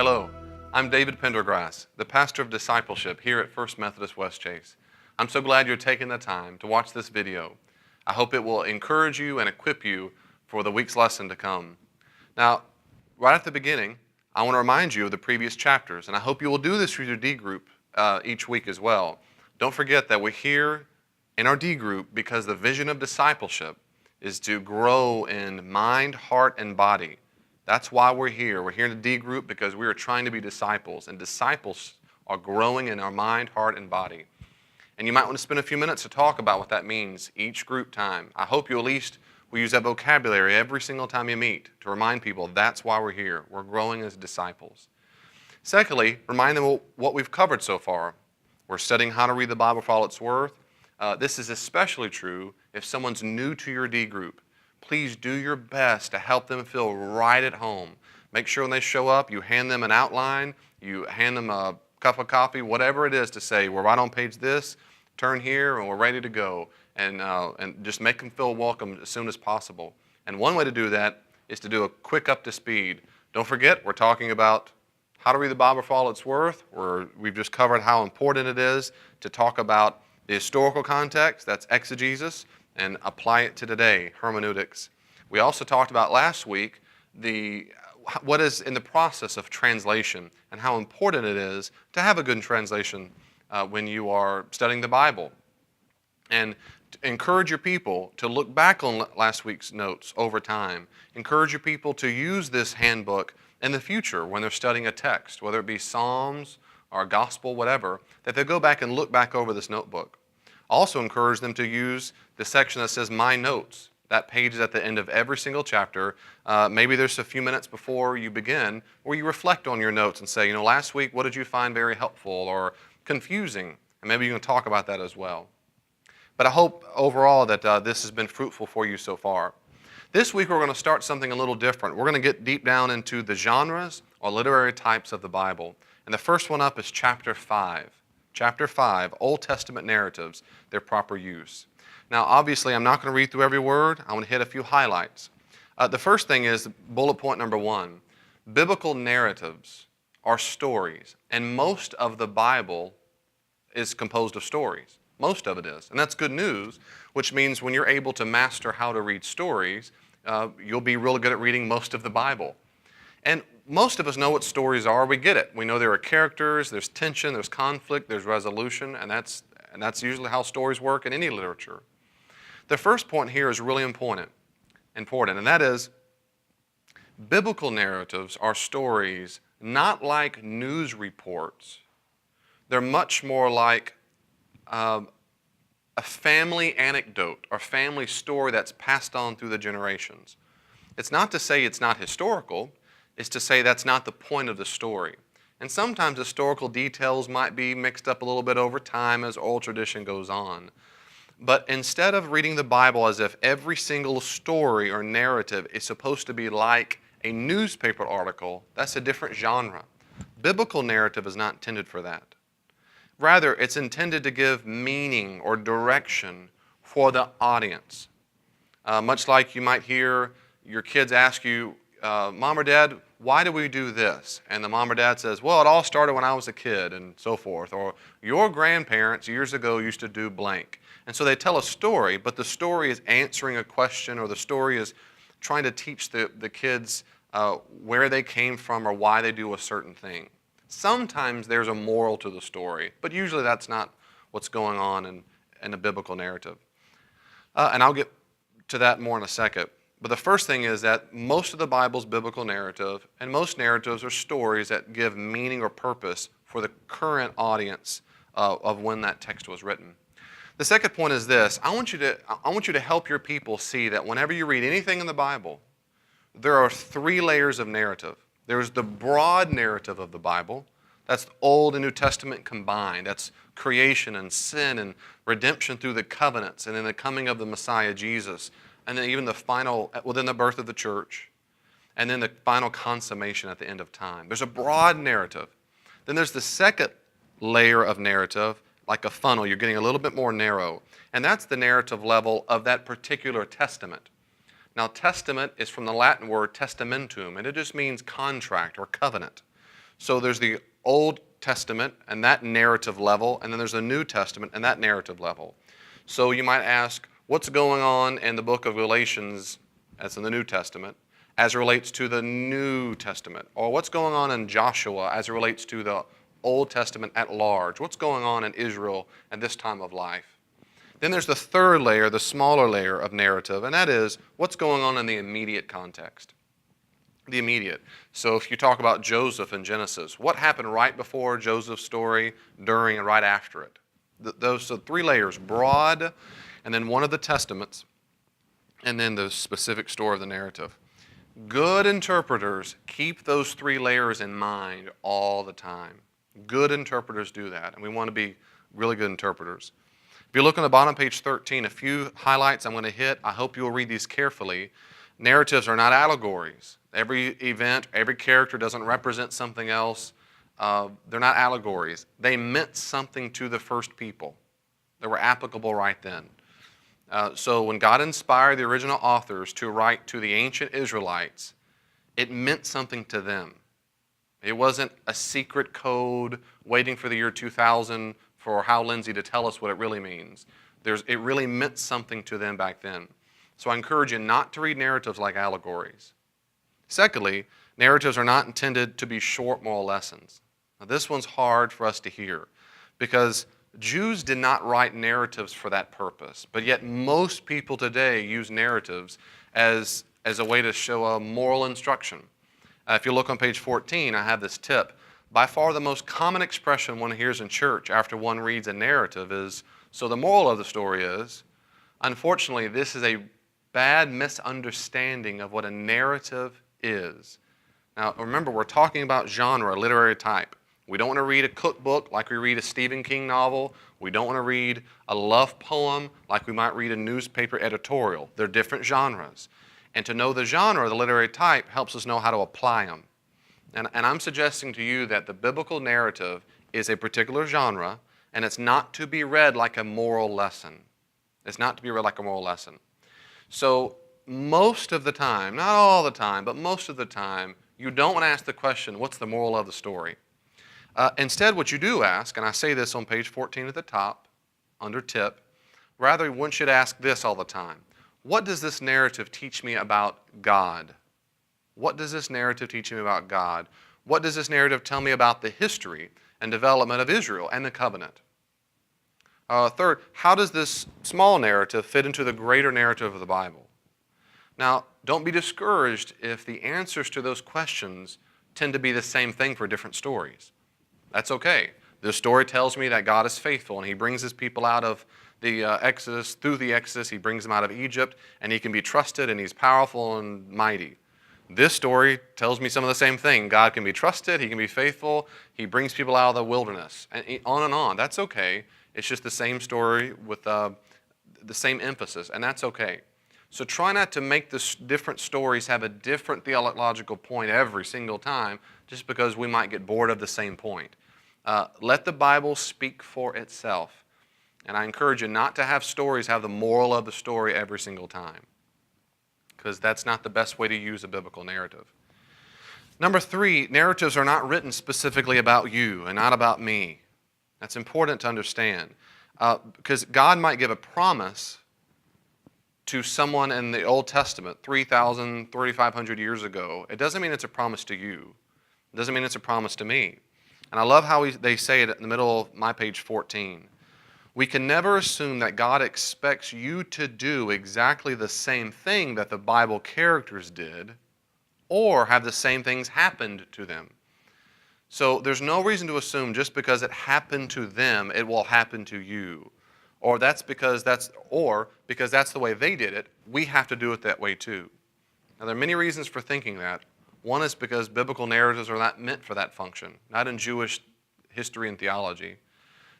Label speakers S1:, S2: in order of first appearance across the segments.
S1: Hello, I'm David Pendergrass, the pastor of discipleship here at First Methodist West Chase. I'm so glad you're taking the time to watch this video. I hope it will encourage you and equip you for the week's lesson to come. Now, right at the beginning, I want to remind you of the previous chapters, and I hope you will do this for your D group each week as well. Don't forget that we're here in our D group because the vision of discipleship is to grow in mind, heart, and body. That's why we're here. We're here in the D group because we are trying to be disciples, and disciples are growing in our mind, heart, and body. And you might want to spend a few minutes to talk about what that means each group time. I hope you at least will use that vocabulary every single time you meet to remind people that's why we're here. We're growing as disciples. Secondly, remind them what we've covered so far. We're studying how to read the Bible for all it's worth. This is especially true if someone's new to your D group. Please do your best to help them feel right at home. Make sure when they show up, you hand them an outline, you hand them a cup of coffee, whatever it is to say, we're right on page this, turn here, and we're ready to go. And just make them feel welcome as soon as possible. And one way to do that is to do a quick up to speed. Don't forget, we're talking about how to read the Bible for all it's worth. We've just covered how important it is to talk about the historical context, that's exegesis, and apply it to today, hermeneutics. We also talked about last week what is in the process of translation and how important it is to have a good translation when you are studying the Bible. And encourage your people to look back on last week's notes over time. Encourage your people to use this handbook in the future when they're studying a text, whether it be Psalms or Gospel, whatever, that they go back and look back over this notebook. Also encourage them to use the section that says My Notes. That page is at the end of every single chapter. Maybe there's a few minutes before you begin where you reflect on your notes and say, last week, what did you find very helpful or confusing? And maybe you can talk about that as well. But I hope overall that this has been fruitful for you so far. This week we're going to start something a little different. We're going to get deep down into the genres or literary types of the Bible. And the first one up is chapter 5. Chapter 5, Old Testament narratives, their proper use. Now, obviously, I'm not going to read through every word. I want to hit a few highlights. The first thing is bullet point number 1. Biblical narratives are stories, and most of the Bible is composed of stories. Most of it is, and that's good news, which means when you're able to master how to read stories, you'll be really good at reading most of the Bible. And most of us know what stories are. We get it. We know there are characters, there's tension, there's conflict, there's resolution, and that's usually how stories work in any literature. The first point here is really important, and that is biblical narratives are stories not like news reports. They're much more like a family anecdote or family story that's passed on through the generations. It's not to say it's not historical. It's to say that's not the point of the story. And sometimes historical details might be mixed up a little bit over time as oral tradition goes on. But instead of reading the Bible as if every single story or narrative is supposed to be like a newspaper article, that's a different genre. Biblical narrative is not intended for that. Rather, it's intended to give meaning or direction for the audience. Much like you might hear your kids ask you, Mom or Dad, why do we do this? And the mom or dad says, well, it all started when I was a kid and so forth. Or your grandparents years ago used to do blank. And so they tell a story, but the story is answering a question or the story is trying to teach the kids where they came from or why they do a certain thing. Sometimes there's a moral to the story, but usually that's not what's going on in a biblical narrative. And I'll get to that more in a second. But the first thing is that most of the Bible's biblical narrative, and most narratives are stories that give meaning or purpose for the current audience of when that text was written. The second point is this. I want you to help your people see that whenever you read anything in the Bible, there are 3 layers of narrative. There's the broad narrative of the Bible. That's the Old and New Testament combined. That's creation and sin and redemption through the covenants and then the coming of the Messiah, Jesus. And then even then the birth of the church, and then the final consummation at the end of time. There's a broad narrative. Then there's the second layer of narrative, like a funnel. You're getting a little bit more narrow. And that's the narrative level of that particular testament. Now, testament is from the Latin word testamentum, and it just means contract or covenant. So there's the Old Testament and that narrative level, and then there's the New Testament and that narrative level. So you might ask, what's going on in the book of Galatians, as in the New Testament, as it relates to the New Testament? Or what's going on in Joshua as it relates to the Old Testament at large? What's going on in Israel at this time of life? Then there's the third layer, the smaller layer of narrative, and that is what's going on in the immediate context. The immediate. So if you talk about Joseph in Genesis, what happened right before Joseph's story, during, and right after it? Those are three layers, broad, and then one of the testaments, and then the specific story of the narrative. Good interpreters keep those three layers in mind all the time. Good interpreters do that, and we want to be really good interpreters. If you look on the bottom of page 13, a few highlights I'm going to hit. I hope you'll read these carefully. Narratives are not allegories. Every event, every character doesn't represent something else. They're not allegories. They meant something to the first people. They were applicable right then. So when God inspired the original authors to write to the ancient Israelites, it meant something to them. It wasn't a secret code waiting for the year 2000 for Hal Lindsey to tell us what it really means. It really meant something to them back then. So I encourage you not to read narratives like allegories. Secondly, narratives are not intended to be short moral lessons. Now, this one's hard for us to hear because Jews did not write narratives for that purpose, but yet most people today use narratives as a way to show a moral instruction. If you look on page 14, I have this tip. By far the most common expression one hears in church after one reads a narrative is, so the moral of the story is, unfortunately, this is a bad misunderstanding of what a narrative is. Now, remember, we're talking about genre, literary type. We don't want to read a cookbook like we read a Stephen King novel. We don't want to read a love poem like we might read a newspaper editorial. They're different genres. And to know the genre, the literary type, helps us know how to apply them. And I'm suggesting to you that the biblical narrative is a particular genre, and it's not to be read like a moral lesson. It's not to be read like a moral lesson. So most of the time, not all the time, but most of the time, you don't want to ask the question, what's the moral of the story? Instead, what you do ask, and I say this on page 14 at the top, under tip, rather one should ask this all the time. What does this narrative teach me about God? What does this narrative teach me about God? What does this narrative tell me about the history and development of Israel and the covenant? Third, how does this small narrative fit into the greater narrative of the Bible? Now, don't be discouraged if the answers to those questions tend to be the same thing for different stories. That's okay. This story tells me that God is faithful and He brings His people out of the Exodus. Through the Exodus, He brings them out of Egypt, and He can be trusted, and He's powerful and mighty. This story tells me some of the same thing. God can be trusted, He can be faithful, He brings people out of the wilderness, and on and on. That's okay. It's just the same story with the same emphasis, and that's okay. So try not to make the different stories have a different theological point every single time just because we might get bored of the same point. Let the Bible speak for itself. And I encourage you not to have stories have the moral of the story every single time, because that's not the best way to use a biblical narrative. Number 3, narratives are not written specifically about you and not about me. That's important to understand, because God might give a promise to someone in the Old Testament 3,000, 3,500 years ago. It doesn't mean it's a promise to you. It doesn't mean it's a promise to me. And I love how they say it in the middle of my page 14. We can never assume that God expects you to do exactly the same thing that the Bible characters did, or have the same things happened to them. So there's no reason to assume just because it happened to them, it will happen to you. Or because that's the way they did it, we have to do it that way too. Now there are many reasons for thinking that. One is because biblical narratives are not meant for that function, not in Jewish history and theology.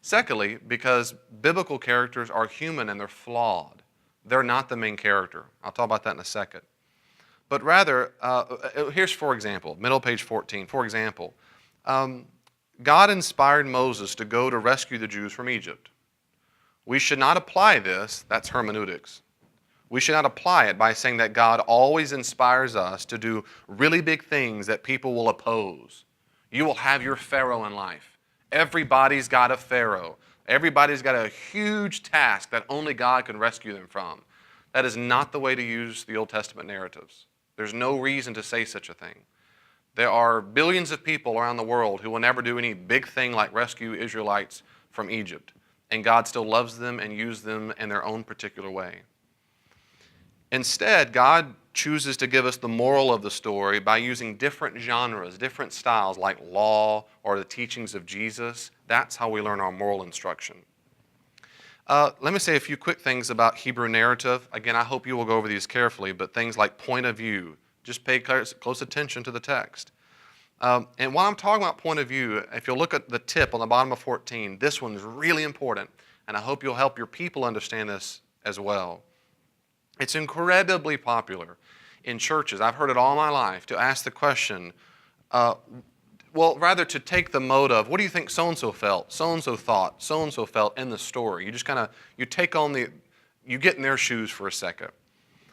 S1: Secondly, because biblical characters are human and they're flawed. They're not the main character. I'll talk about that in a second. But rather, here's for example, middle page 14. For example, God inspired Moses to go to rescue the Jews from Egypt. We should not apply this, that's hermeneutics. We should not apply it by saying that God always inspires us to do really big things that people will oppose. You will have your Pharaoh in life. Everybody's got a Pharaoh. Everybody's got a huge task that only God can rescue them from. That is not the way to use the Old Testament narratives. There's no reason to say such a thing. There are billions of people around the world who will never do any big thing like rescue Israelites from Egypt. And God still loves them and uses them in their own particular way. Instead, God chooses to give us the moral of the story by using different genres, different styles like law or the teachings of Jesus. That's how we learn our moral instruction. Let me say a few quick things about Hebrew narrative. Again, I hope you will go over these carefully, but things like point of view, just pay close attention to the text. And while I'm talking about point of view, if you'll look at the tip on the bottom of 14, this one's really important, and I hope you'll help your people understand this as well. It's incredibly popular in churches, I've heard it all my life, to ask the question, rather to take the mode of, what do you think so-and-so felt, so-and-so thought, so-and-so felt in the story. You just you get in their shoes for a second.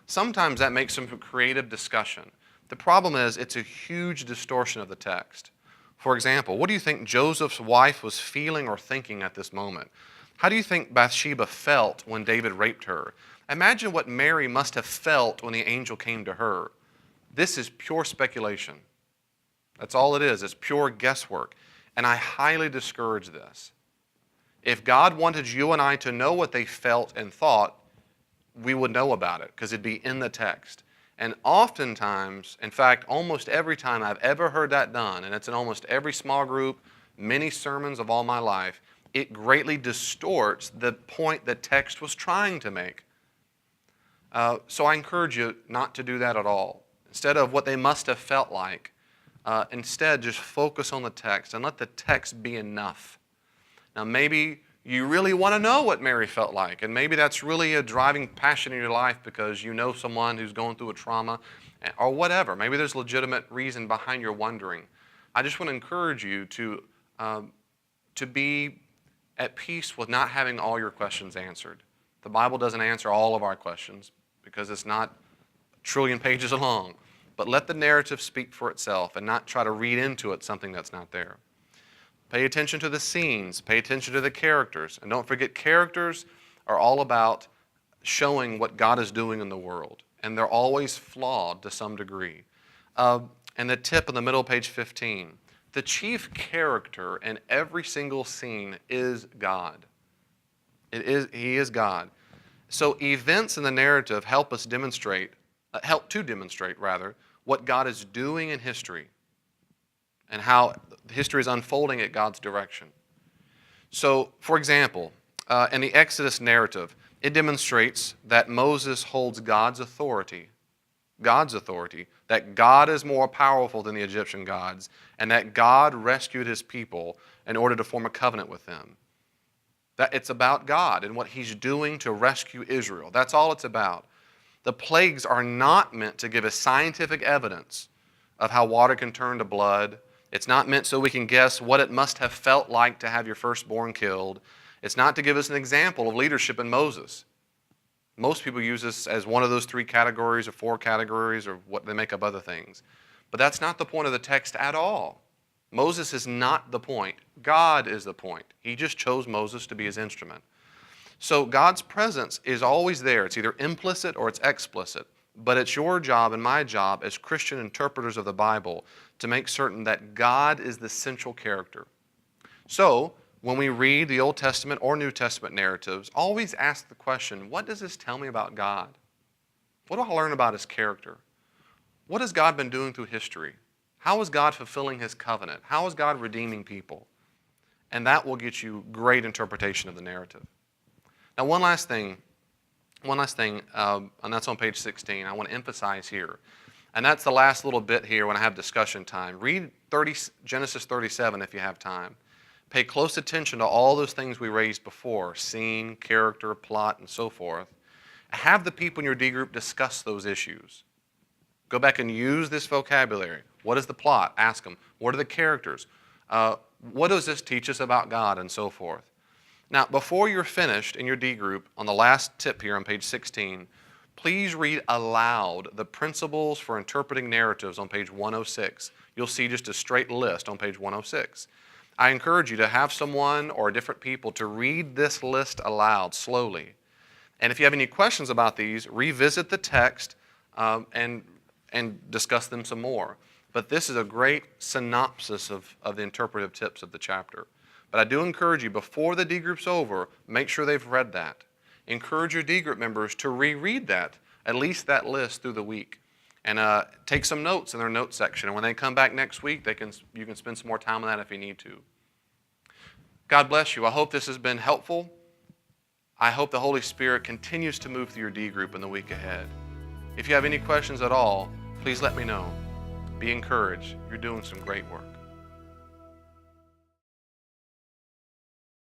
S1: Sometimes that makes some creative discussion. The problem is it's a huge distortion of the text. For example, what do you think Joseph's wife was feeling or thinking at this moment? How do you think Bathsheba felt when David raped her? Imagine what Mary must have felt when the angel came to her. This is pure speculation. That's all it is. It's pure guesswork. And I highly discourage this. If God wanted you and I to know what they felt and thought, we would know about it because it'd be in the text. And oftentimes, in fact, almost every time I've ever heard that done, and it's in almost every small group, many sermons of all my life, it greatly distorts the point the text was trying to make. So I encourage you not to do that at all. Instead of what they must have felt like, instead just focus on the text and let the text be enough. Now maybe you really want to know what Mary felt like, and maybe that's really a driving passion in your life because you know someone who's going through a trauma or whatever. Maybe there's legitimate reason behind your wondering. I just want to encourage you to be at peace with not having all your questions answered. The Bible doesn't answer all of our questions because it's not a trillion pages long. But let the narrative speak for itself and not try to read into it something that's not there. Pay attention to the scenes. Pay attention to the characters. And don't forget, characters are all about showing what God is doing in the world. And they're always flawed to some degree. And the tip in the middle of page 15. The chief character in every single scene is God. He is God. So events in the narrative help to demonstrate what God is doing in history and how history is unfolding at God's direction. So, for example, in the Exodus narrative, it demonstrates that Moses holds God's authority, that God is more powerful than the Egyptian gods, and that God rescued his people in order to form a covenant with them. That it's about God and what he's doing to rescue Israel. That's all it's about. The plagues are not meant to give us scientific evidence of how water can turn to blood. It's not meant so we can guess what it must have felt like to have your firstborn killed. It's not to give us an example of leadership in Moses. Most people use this as one of those 3 categories or 4 categories or what they make up other things. But that's not the point of the text at all. Moses is not the point. God is the point. He just chose Moses to be his instrument. So God's presence is always there. It's either implicit or it's explicit. But it's your job and my job as Christian interpreters of the Bible to make certain that God is the central character. So when we read the Old Testament or New Testament narratives, always ask the question, what does this tell me about God? What do I learn about his character? What has God been doing through history? How is God fulfilling his covenant? How is God redeeming people? And that will get you great interpretation of the narrative. Now, one last thing, and that's on page 16, I want to emphasize here. And that's the last little bit here when I have discussion time. Read Genesis 37 if you have time. Pay close attention to all those things we raised before, scene, character, plot, and so forth. Have the people in your D group discuss those issues. Go back and use this vocabulary. What is the plot? Ask them. What are the characters? What does this teach us about God? And so forth. Now, before you're finished in your D group, on the last tip here on page 16, please read aloud the principles for interpreting narratives on page 106. You'll see just a straight list on page 106. I encourage you to have someone or different people to read this list aloud slowly. And if you have any questions about these, revisit the text and discuss them some more. But this is a great synopsis of the interpretive tips of the chapter. But I do encourage you, before the D group's over, make sure they've read that. Encourage your D group members to reread that, at least that list through the week. And take some notes in their notes section. And when they come back next week, you can spend some more time on that if you need to. God bless you. I hope this has been helpful. I hope the Holy Spirit continues to move through your D group in the week ahead. If you have any questions at all, please let me know. Be encouraged. You're doing some great work.